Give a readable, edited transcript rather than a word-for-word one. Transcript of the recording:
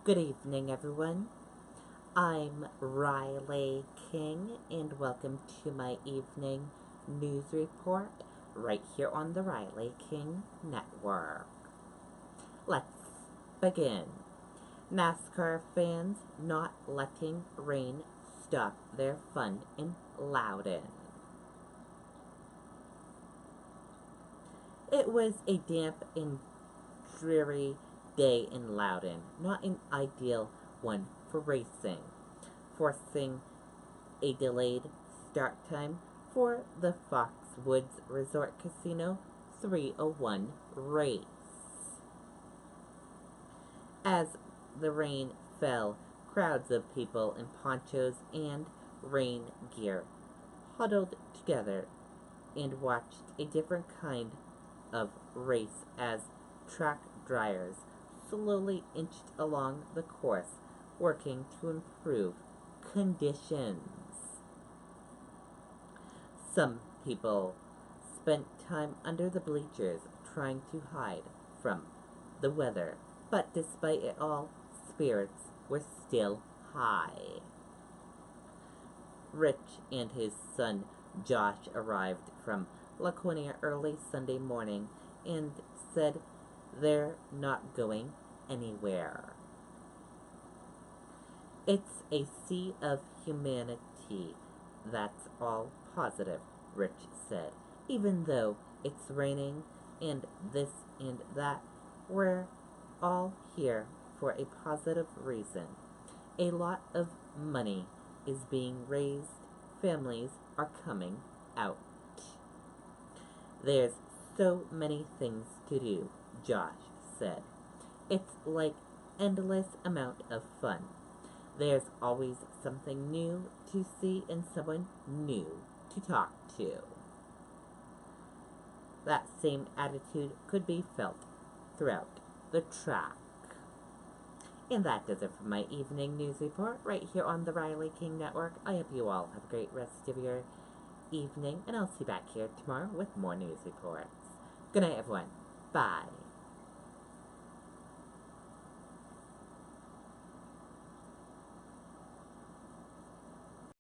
Good evening, everyone. I'm Riley King, and welcome to my evening news report right here on the Riley King Network. Let's begin. NASCAR fans not letting rain stop their fun in Loudon. It was a damp and dreary day in Loudon, not an ideal one for racing, forcing a delayed start time for the Foxwoods Resort Casino 301 race. As the rain fell, crowds of people in ponchos and rain gear huddled together and watched a different kind of race as track dryers slowly inched along the course, working to improve conditions. Some people spent time under the bleachers trying to hide from the weather, but despite it all, spirits were still high. Rich and his son Josh arrived from Laconia early Sunday morning and said they're not going anywhere. It's a sea of humanity, that's all positive, Rich said. Even though it's raining and this and that, we're all here for a positive reason. A lot of money is being raised, families are coming out. There's so many things to do, Josh said. It's like endless amount of fun. There's always something new to see and someone new to talk to. That same attitude could be felt throughout the track. And that does it for my evening news report right here on the Riley King Network. I hope you all have a great rest of your evening, and I'll see you back here tomorrow with more news reports. Good night, everyone. Bye.